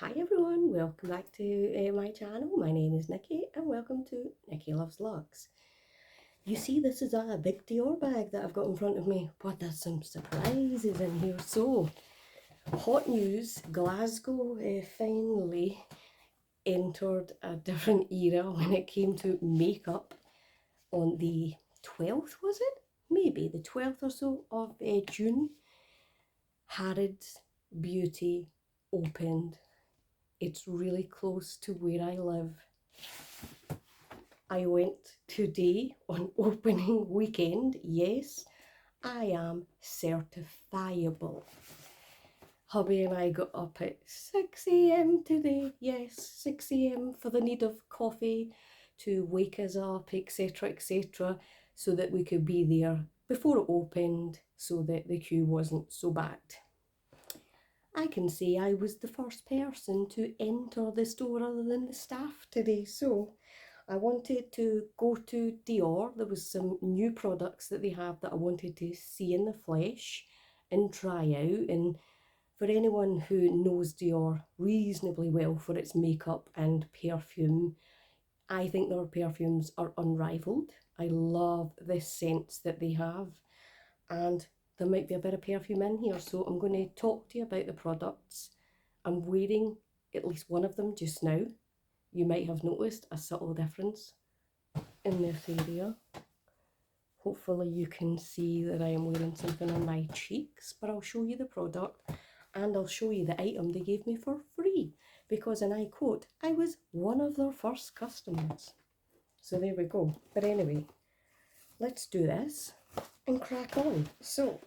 Hi everyone, welcome back to my channel. My name is Nikki and welcome to Nikki Loves Vlogs. You see, this is a big Dior bag that I've got in front of me, but there's some surprises in here. So, hot news, Glasgow finally entered a different era when it came to makeup on the 12th, was it? Maybe the 12th or so of June. Harrods Beauty opened. It's really close to where I live. I went today on opening weekend. Yes, I am certifiable. Hubby and I got up at 6 a.m. today. Yes, 6 a.m. for the need of coffee to wake us up, etc., so that we could be there before it opened so that the queue wasn't so bad. I can say I was the first person to enter the store other than the staff today. So I wanted to go to Dior. There was some new products that they have that I wanted to see in the flesh and try out. And for anyone who knows Dior reasonably well for its makeup and perfume, I think their perfumes are unrivaled. I love the scents that they have, and there might be a bit of perfume in here, so I'm going to talk to you about the products. I'm wearing at least one of them just now. You might have noticed a subtle difference in this area. Hopefully you can see that I am wearing something on my cheeks, but I'll show you the product and I'll show you the item they gave me for free, because, and I quote, I was one of their first customers. So there we go. But anyway, let's do this and crack on. So,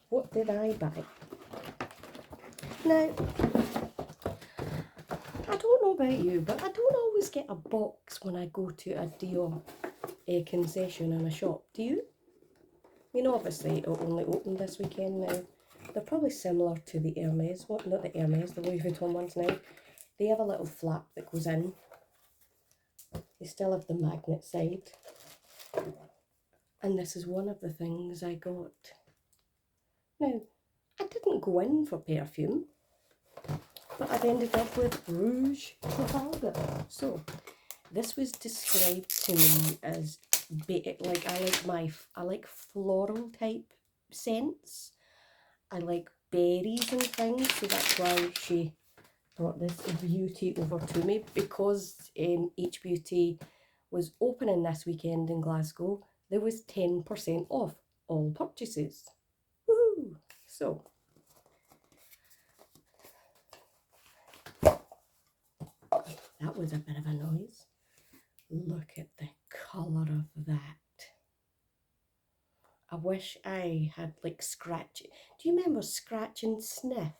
what did I buy? Now, I don't know about you, but I don't always get a box when I go to a Dior concession in a shop. Do you? I mean, obviously, it'll only open this weekend now. They're probably similar to the Hermes, well, not the Hermes, the Louis Vuitton ones now. They have a little flap that goes in. They still have the magnet side. And this is one of the things I got. Now, I didn't go in for perfume, but I've ended up with Rouge Trafalgar. So, this was described to me as like I like floral type scents. I like berries and things, so that's why she brought this beauty over to me, because H Beauty was opening this weekend in Glasgow. There was 10% off all purchases. Woohoo! So, that was a bit of a noise. Look at the colour of that. I wish I had like scratch. Do you remember Scratch and Sniff?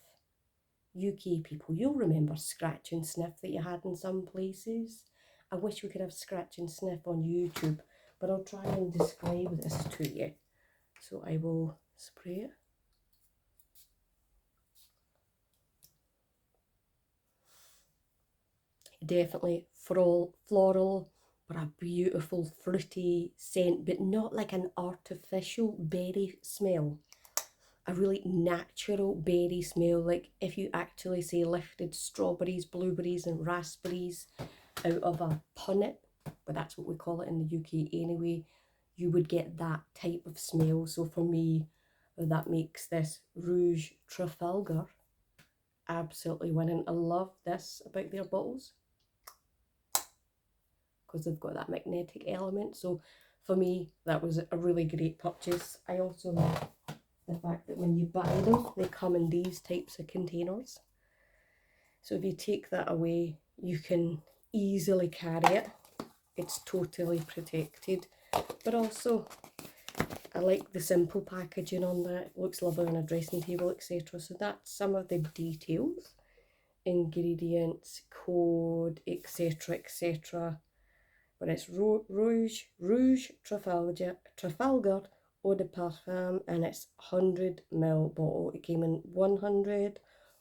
UK people, you'll remember Scratch and Sniff that you had in some places. I wish we could have Scratch and Sniff on YouTube, but I'll try and describe this to you. So I will spray it. Definitely floral, but a beautiful fruity scent, but not like an artificial berry smell. A really natural berry smell, like if you actually say lifted strawberries, blueberries and raspberries out of a punnet, but that's what we call it in the UK anyway, you would get that type of smell. So for me, that makes this Rouge Trafalgar absolutely winning. I love this about their bottles, because they've got that magnetic element. So for me, that was a really great purchase. I also like the fact that when you buy them, they come in these types of containers. So if you take that away, you can easily carry it. It's totally protected. But also, I like the simple packaging on that. It looks lovely on a dressing table, etc. So that's some of the details. Ingredients, code, etc. But it's Rouge Trafalgar Eau de Parfum, and it's 100ml bottle. It came in 100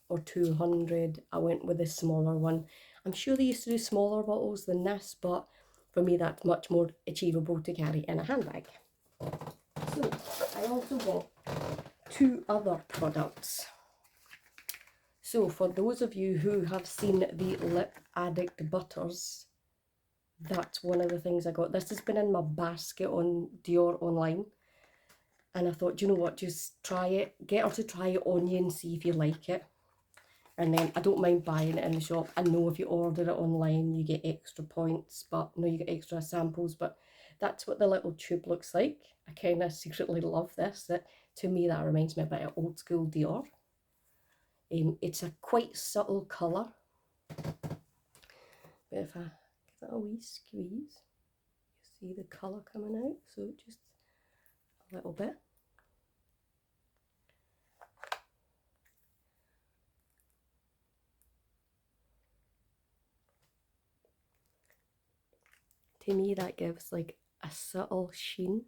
or 200. I went with the smaller one. I'm sure they used to do smaller bottles than this, but for me that's much more achievable to carry in a handbag. So I also bought two other products. So for those of you who have seen the Lip Addict butters, that's one of the things I got. This has been in my basket on Dior online. And I thought, you know what, just try it. Get her to try it on you and see if you like it. And then I don't mind buying it in the shop. I know if you order it online, you get extra points, but no, you get extra samples. But that's what the little tube looks like. I kind of secretly love this. That to me, that reminds me a bit of old school Dior. It's a quite subtle colour. But if I give it a wee squeeze, you see the colour coming out. So just a little bit. To me, that gives like a subtle sheen.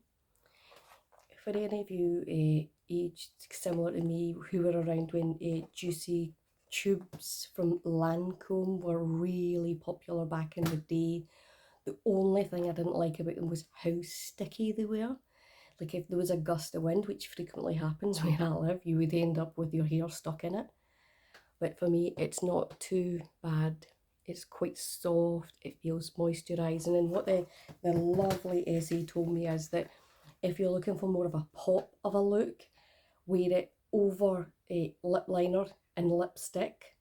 For any of you aged similar to me who were around when juicy tubes from Lancome were really popular back in the day, the only thing I didn't like about them was how sticky they were. Like if there was a gust of wind, which frequently happens where I live, you would end up with your hair stuck in it. But for me, it's not too bad. It's quite soft, it feels moisturising. And what the lovely Essie told me is that if you're looking for more of a pop of a look, wear it over a lip liner and lipstick,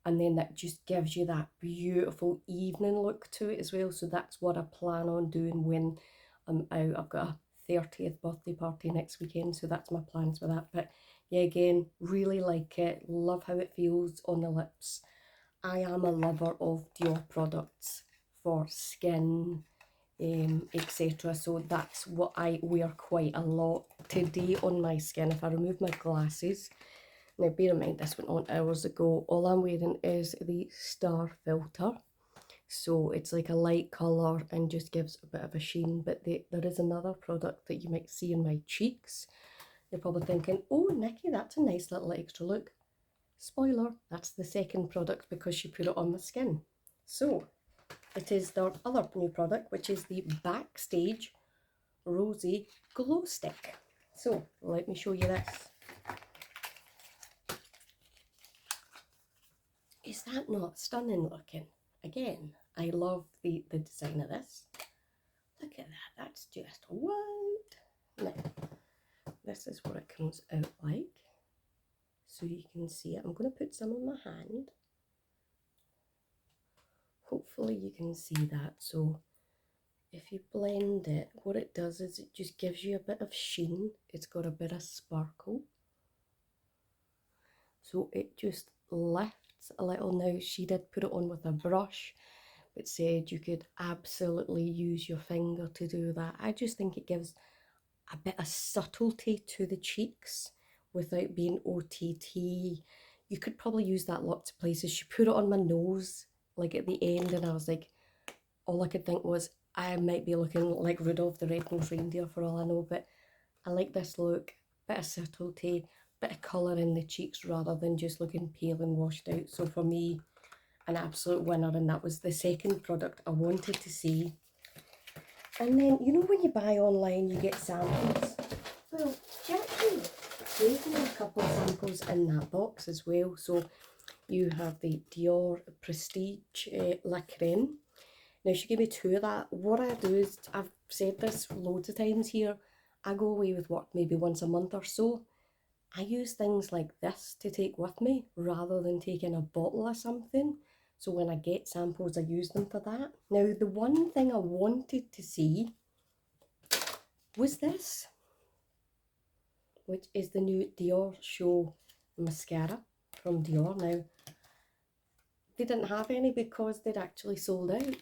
and then that just gives you that beautiful evening look to it as well. So that's what I plan on doing when I'm out. I've got a 30th birthday party next weekend, so that's my plans for that. But yeah, again, really like it, love how it feels on the lips. I am a lover of Dior products for skin, etc. So that's what I wear quite a lot today on my skin. If I remove my glasses, now bear in mind this went on hours ago, all I'm wearing is the Star Filter. So it's like a light colour and just gives a bit of a sheen. But there is another product that you might see in my cheeks. You're probably thinking, oh Nikki, that's a nice little extra look. Spoiler, that's the second product because she put it on my skin. So it is their other new product, which is the Backstage Rosy Glow Stick. So let me show you this. Is that not stunning looking? Again, I love the design of this. Look at that, that's just what? Now, this is what it comes out like. So you can see it. I'm going to put some on my hand. Hopefully you can see that. So if you blend it, what it does is it just gives you a bit of sheen. It's got a bit of sparkle. So it just lifts a little. Now she did put it on with a brush, but said you could absolutely use your finger to do that. I just think it gives a bit of subtlety to the cheeks without being OTT. You could probably use that lots of places. She put it on my nose, like at the end, and I was like, all I could think was, I might be looking like Rudolph the Red-Nosed Reindeer for all I know, but I like this look, bit of subtlety, bit of colour in the cheeks rather than just looking pale and washed out. So for me, an absolute winner, and that was the second product I wanted to see. And then, you know when you buy online, you get samples? Well, she actually gave me a couple of samples in that box as well. So you have the Dior Prestige La Creme. Now she gave me two of that. What I do is, I've said this loads of times here, I go away with work maybe once a month or so. I use things like this to take with me rather than taking a bottle of something. So when I get samples, I use them for that. Now, the one thing I wanted to see was this, which is the new Dior Show mascara from Dior. Now, they didn't have any because they'd actually sold out.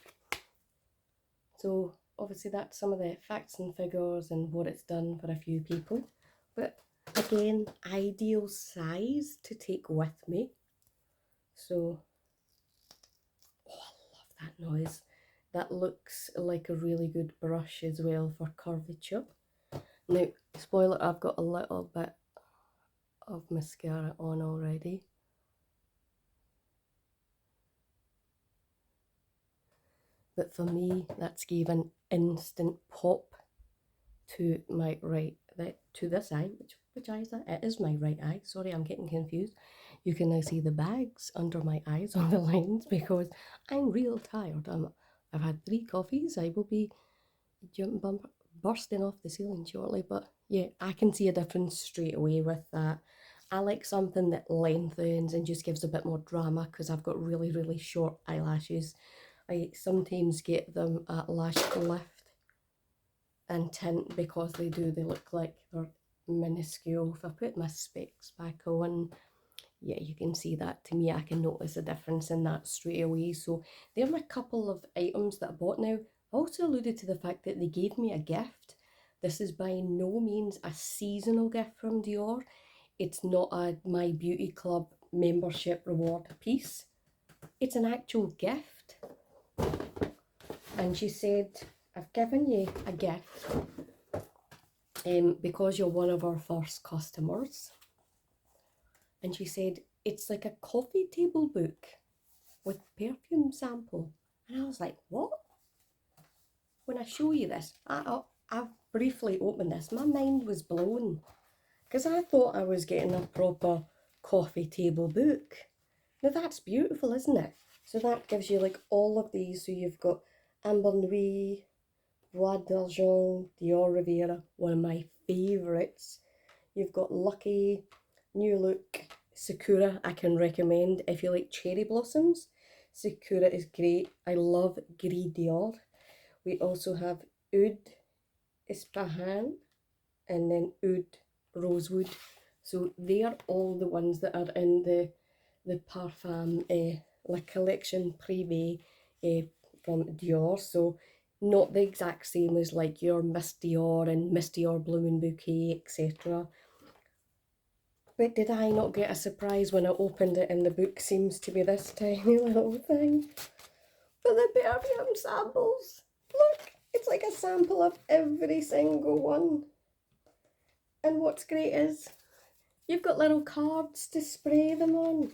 So obviously that's some of the facts and figures and what it's done for a few people. But again, ideal size to take with me. So, oh, I love that noise. That looks like a really good brush as well for curvature. Now, spoiler, I've got a little bit of mascara on already. But for me, that's given instant pop to my to this eye, which Which eye is that? It is my right eye. Sorry, I'm getting confused. You can now see the bags under my eyes on the lens because I'm real tired. I've had 3 coffees. I will be bursting off the ceiling shortly. But yeah, I can see a difference straight away with that. I like something that lengthens and just gives a bit more drama because I've got really, really short eyelashes. I sometimes get them at lash lift and tint because they look like they're minuscule. If I put my specs back on, yeah, you can see that. To me, I can notice a difference in that straight away. So there are a couple of items that I bought now. I also alluded to the fact that they gave me a gift. This is by no means a seasonal gift from Dior. It's not a My Beauty Club membership reward piece. It's an actual gift. And she said, I've given you a gift because you're one of our first customers. And she said, it's like a coffee table book with perfume sample. And I was like, what? When I show you this, I've briefly opened this. My mind was blown because I thought I was getting a proper coffee table book. Now that's beautiful, isn't it? So that gives you like all of these. So you've got Amber Nuit, Bois d'Argent, Dior Riviera, one of my favourites. You've got Lucky, New Look, Sakura, I can recommend if you like cherry blossoms. Sakura is great. I love Gris Dior. We also have Oud Ispahan and then Oud Rosewood. So they are all the ones that are in the Parfum La Collection Privé from Dior. So not the exact same as like your Miss Dior and Miss Dior Blooming Bouquet, etc. But did I not get a surprise when I opened it and the book seems to be this tiny little thing? But the perfume samples, look, it's like a sample of every single one. And what's great is you've got little cards to spray them on.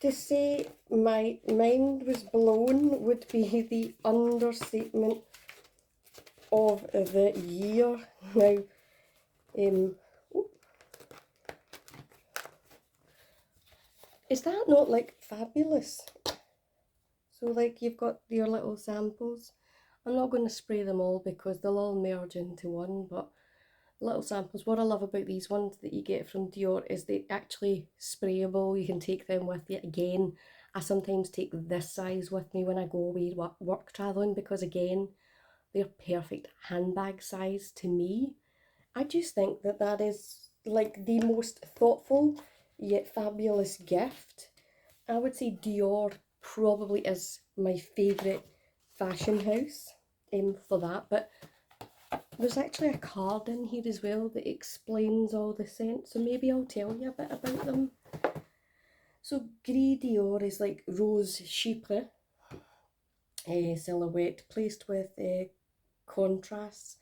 To say my mind was blown would be the understatement of the year. Now, is that not like fabulous? So like you've got your little samples. I'm not going to spray them all because they'll all merge into one, but little samples. What I love about these ones that you get from Dior is they actually sprayable. You can take them with you. Again, I sometimes take this size with me when I go away work traveling because again, they're perfect handbag size to me. I just think that that is like the most thoughtful yet fabulous gift. I would say Dior probably is my favourite fashion house for that, but there's actually a card in here as well that explains all the scents, so maybe I'll tell you a bit about them. So Gris Dior is like Rose Chypre silhouette placed with contrasts,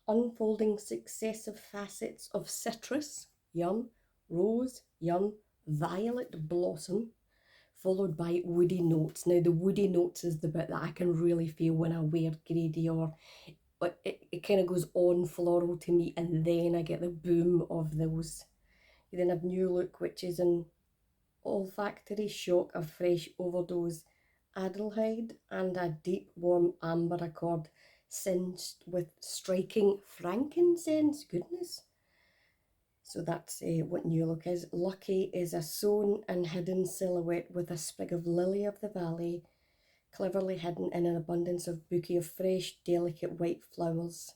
unfolding successive facets of citrus, yum, rose, yum, violet blossom, followed by woody notes. Now the woody notes is the bit that I can really feel when I wear Gris Dior. But it kind of goes on floral to me and then I get the boom of those. You then have New Look, which is an olfactory shock of fresh overdose adelheid and a deep warm amber accord singed with striking frankincense. Goodness. So that's what New Look is. Lucky is a sewn and hidden silhouette with a sprig of lily of the valley, cleverly hidden in an abundance of bouquet of fresh, delicate white flowers.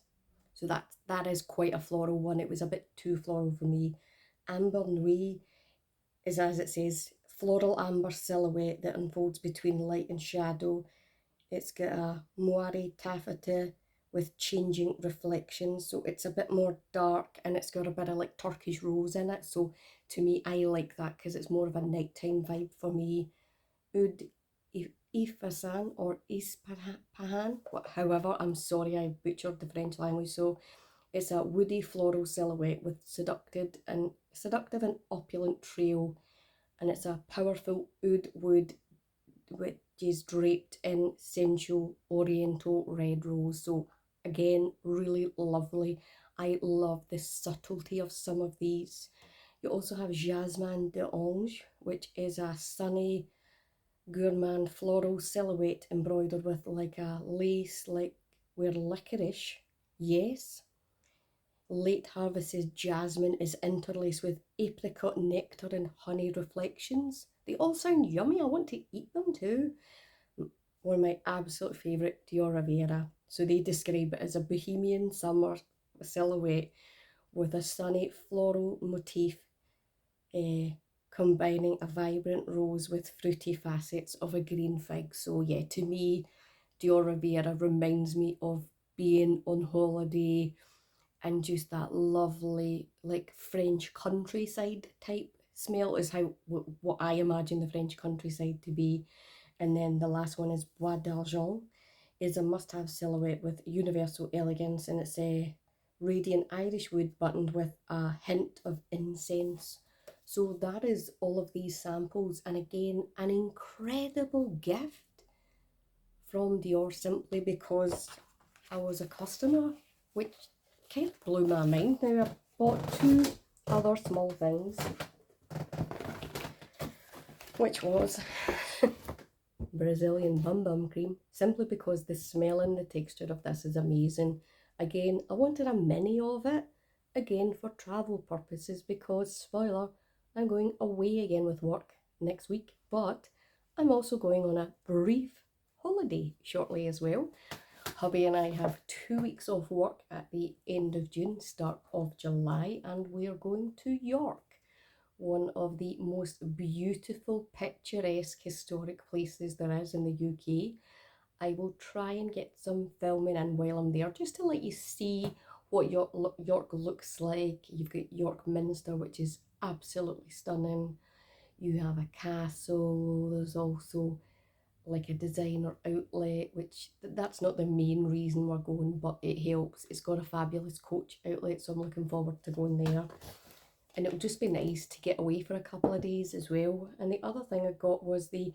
So that is quite a floral one. It was a bit too floral for me. Amber Nuit is, as it says, floral amber silhouette that unfolds between light and shadow. It's got a moire taffeta with changing reflections, so it's a bit more dark and it's got a bit of like Turkish rose in it. So to me, I like that because it's more of a nighttime vibe for me. Oud Ifasan or Ispahan, however, I'm sorry I butchered the French language. So it's a woody floral silhouette with seductive and opulent trail, and it's a powerful oud wood which is draped in sensual oriental red rose. So again, really lovely. I love the subtlety of some of these. You also have Jasmine d'Ange, which is a sunny gourmand floral silhouette embroidered with like a lace, like where licorice, yes. Late harvested jasmine is interlaced with apricot nectar and honey reflections. They all sound yummy. I want to eat them too. One of my absolute favourite, Dior Rivera. So they describe it as a bohemian summer silhouette with a sunny floral motif, combining a vibrant rose with fruity facets of a green fig. So yeah, to me, Dior Rivera reminds me of being on holiday and just that lovely like French countryside type smell is how what I imagine the French countryside to be. And then the last one is Bois d'Argent, is a must-have silhouette with universal elegance, and it's a radiant Irish wood buttoned with a hint of incense. So that is all of these samples, and again, an incredible gift from Dior simply because I was a customer, which kind of blew my mind. Now I bought two other small things, which was Brazilian Bum Bum Cream, simply because the smell and the texture of this is amazing. Again, I wanted a mini of it, again for travel purposes, because, spoiler, I'm going away again with work next week, but I'm also going on a brief holiday shortly as well. Hubby and I have 2 weeks off work at the end of June, start of July, and we're going to York, one of the most beautiful, picturesque, historic places there is in the UK. I will try and get some filming in while I'm there, just to let you see what York looks like. You've got York Minster, which is absolutely stunning. You have a castle. There's also like a designer outlet, which that's not the main reason we're going, but it helps. It's got a fabulous coach outlet, so I'm looking forward to going there. And it would just be nice to get away for a couple of days as well. And the other thing I got was the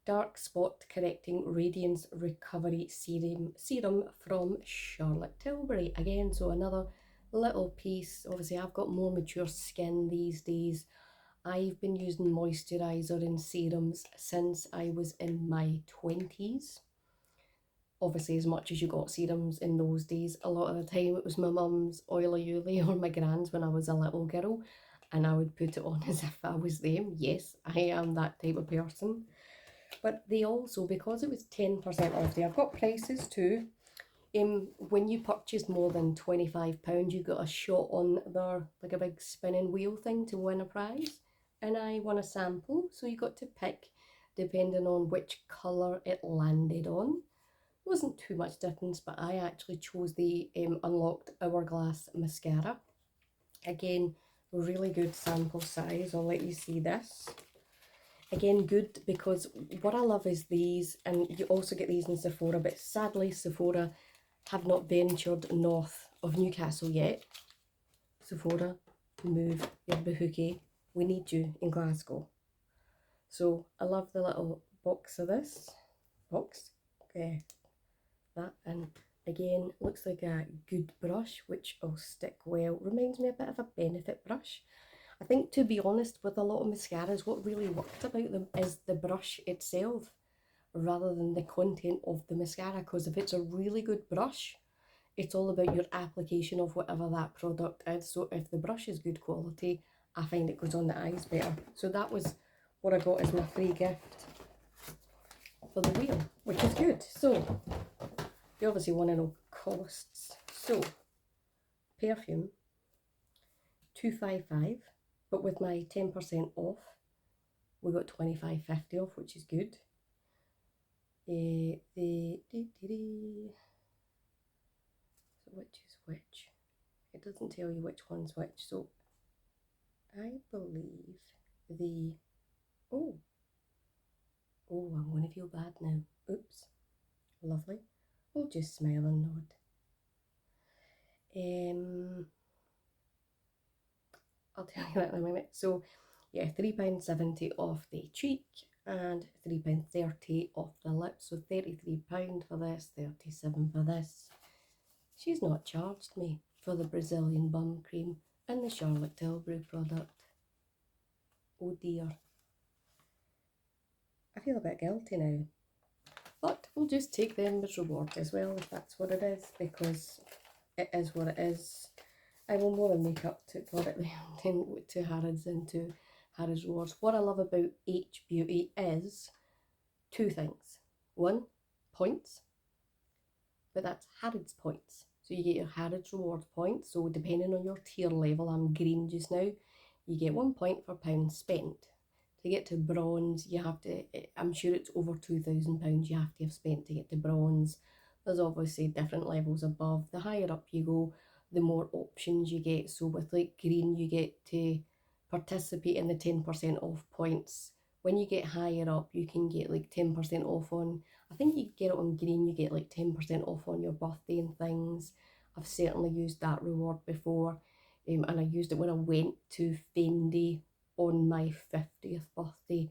Dark Spot Correcting Radiance Recovery Serum from Charlotte Tilbury. Again, so another little piece. Obviously, I've got more mature skin these days. I've been using moisturiser and serums since I was in my 20s. Obviously, as much as you got serums in those days, a lot of the time it was my mum's Oily Oily or my gran's when I was a little girl, and I would put it on as if I was them. Yes, I am that type of person. But they also, because it was 10% off, I've got prices too. When you purchased more than £25, you got a shot on there, like a big spinning wheel thing to win a prize. And I won a sample, so you got to pick depending on which colour it landed on. It wasn't too much difference, but I actually chose the Unlocked Hourglass Mascara. Again, really good sample size. I'll let you see this. Again, good because what I love is these, and you also get these in Sephora, but sadly Sephora have not ventured north of Newcastle yet. Sephora, move your bahookie. We need you in Glasgow. So I love the little box of this. That, and again, looks like a good brush, which will stick well. Reminds me a bit of a Benefit brush. I think, to be honest, with a lot of mascaras, what really worked about them is the brush itself rather than the content of the mascara, because if it's a really good brush, it's all about your application of whatever that product is. So if the brush is good quality, I find it goes on the eyes better. So that was what I got as my free gift for the wheel, which is good. So you obviously want to know costs. So perfume, £255, but with my 10% off, we got £25.50 off, which is good. So which is which? It doesn't tell you which one's which. So I believe the oh, I'm going to feel bad now. Oops. Lovely. We'll just smile and nod. I'll tell you that in a minute. So yeah, £3.70 off the cheek and £3.30 off the lips. So £33 for this, £37 for this. She's not charged me. for the Brazilian bum cream and the Charlotte Tilbury product. Oh dear. I feel a bit guilty now. But we'll just take them as reward as well, if that's what it is, because it is what it is. I will more than make up for it to Harrods and to Harrods Rewards. What I love about H Beauty is two things. One, points, but that's Harrods points. So you get your Harrods Rewards points. So depending on your tier level, I'm green just now, you get 1 point per pound spent. To get to bronze, you have to, I'm sure it's over £2,000 you have to have spent to get to bronze. There's obviously different levels above. The higher up you go, the more options you get. So with like green, you get to participate in the 10% off points. When you get higher up, you can get like 10% off on, I think you get it on green, you get like 10% off on your birthday and things. I've certainly used that reward before, and I used it when I went to Fendi on my 50th birthday,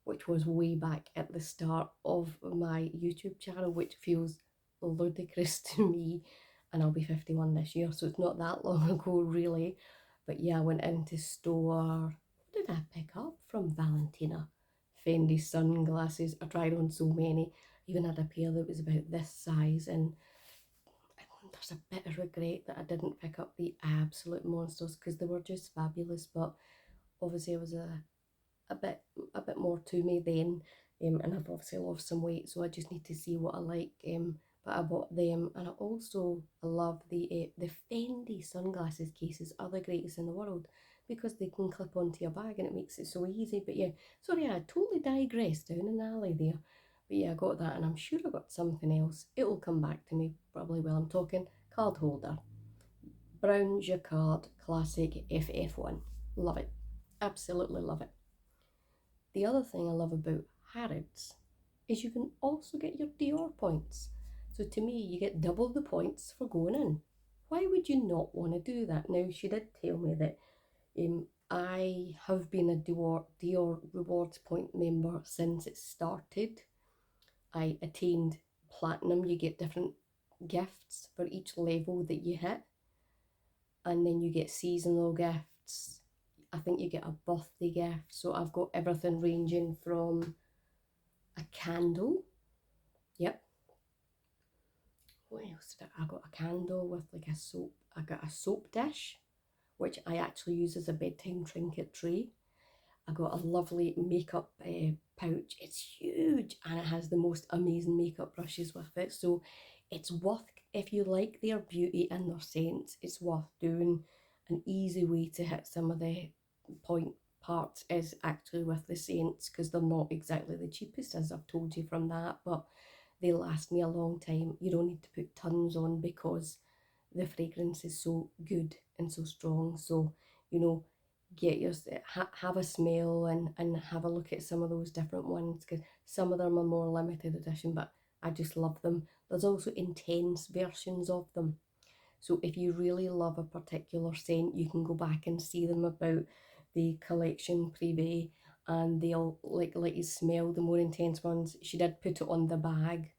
which was way back at the start of my YouTube channel, which feels ludicrous to me, and I'll be 51 this year, so it's not that long ago really. But yeah, I went into store. What did I pick up from Valentina? Fendi sunglasses. I tried on so many. Even had a pair that was about this size, and there's a bit of regret that I didn't pick up the absolute monsters because they were just fabulous. But obviously, it was a bit more to me then, and I've obviously lost some weight, so I just need to see what I like. But I bought them, and I also love the Fendi sunglasses cases are the greatest in the world because they can clip onto your bag and it makes it so easy. But yeah, sorry, I totally digressed down an alley there. But yeah, I got that, and I'm sure I got something else. It will come back to me probably while I'm talking. Card holder, brown jacquard, classic FF1. Love it, absolutely love it. The other thing I love about Harrods is you can also get your Dior points. So to me, you get double the points for going in. Why would you not want to do that? Now, she did tell me that I have been a Dior Rewards Point member since it started. I attained platinum. You get different gifts for each level that you hit. And then you get seasonal gifts. I think you get a birthday gift. So I've got everything ranging from a candle. Yep. What else did I got? A candle with like a soap. I got a soap dish, which I actually use as a bedtime trinket tray. I got a lovely makeup pouch. It's huge and it has the most amazing makeup brushes with it. So it's worth, if you like their beauty and their scents, it's worth doing. An easy way to hit some of the point parts is actually with the scents, because they're not exactly the cheapest, as I've told you from that, but they last me a long time. You don't need to put tons on because the fragrance is so good and so strong. So, you know, get your have a smell and have a look at some of those different ones, because some of them are more limited edition, but I just love them. There's also intense versions of them. So if you really love a particular scent, you can go back and see them about the collection privé, and they'll like let you smell the more intense ones. She did put it on the bag,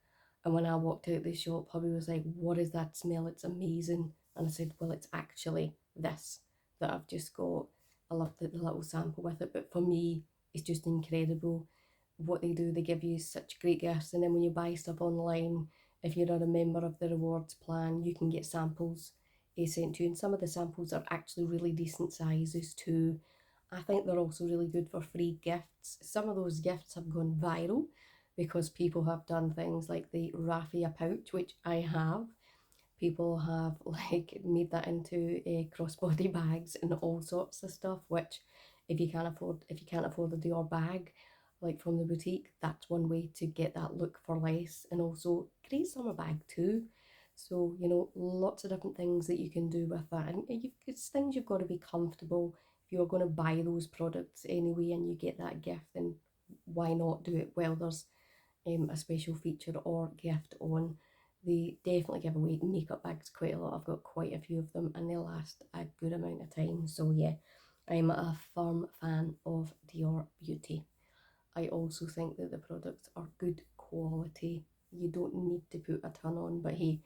and when I walked out the shop, hubby was like, "What is that smell? It's amazing." And I said, "Well, it's actually this that I've just got." I love the little sample with it, but for me, it's just incredible what they do. They give you such great gifts, and then when you buy stuff online, if you're a member of the rewards plan, you can get samples sent to you, and some of the samples are actually really decent sizes too. I think they're also really good for free gifts. Some of those gifts have gone viral because people have done things like the raffia pouch, which I have. People have like made that into crossbody bags and all sorts of stuff, which if you can't afford a Dior bag like from the boutique, that's one way to get that look for less, and also great summer bag too. So, you know, lots of different things that you can do with that, and it's things you've got to be comfortable. If you're going to buy those products anyway and you get that gift, then why not do it while there's a special feature or gift on. They definitely give away makeup bags quite a lot. I've got quite a few of them and they last a good amount of time. So yeah, I'm a firm fan of Dior Beauty. I also think that the products are good quality. You don't need to put a ton on, but hey,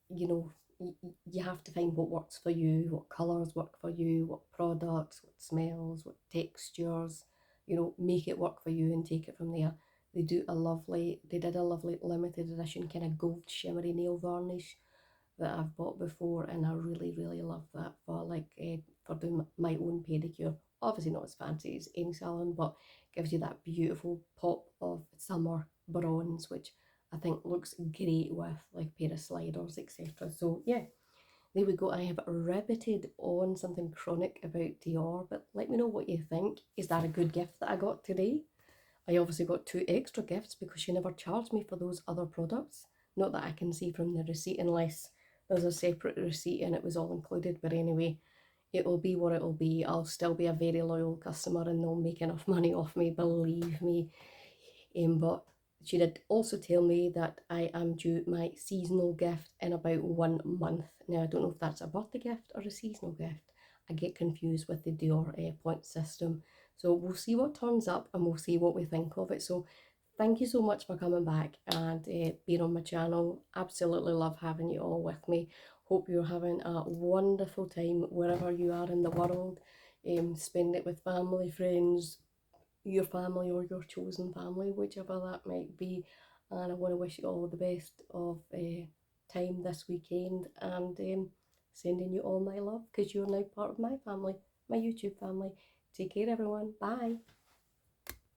you know, you have to find what works for you, what colours work for you, what products, what smells, what textures, you know, make it work for you and take it from there. They did a lovely limited edition kind of gold shimmery nail varnish that I've bought before, and I really, really love that for for doing my own pedicure. Obviously not as fancy as any salon, but gives you that beautiful pop of summer bronze, which I think looks great with like a pair of sliders, etc. So yeah, there we go. I have riveted on something chronic about Dior, but let me know what you think. Is that a good gift that I got today? I obviously got 2 extra gifts because she never charged me for those other products. Not that I can see from the receipt unless there's a separate receipt and it was all included. But anyway, it will be what it will be. I'll still be a very loyal customer and they'll make enough money off me, believe me. But she did also tell me that I am due my seasonal gift in about 1 month. Now, I don't know if that's a birthday gift or a seasonal gift. I get confused with the Dior point system. So we'll see what turns up and we'll see what we think of it. So thank you so much for coming back and being on my channel. Absolutely love having you all with me. Hope you're having a wonderful time wherever you are in the world. Spend it with family, friends, your family or your chosen family, whichever that might be. And I want to wish you all the best of time this weekend, and sending you all my love because you're now part of my family, my YouTube family. Take care, everyone. Bye.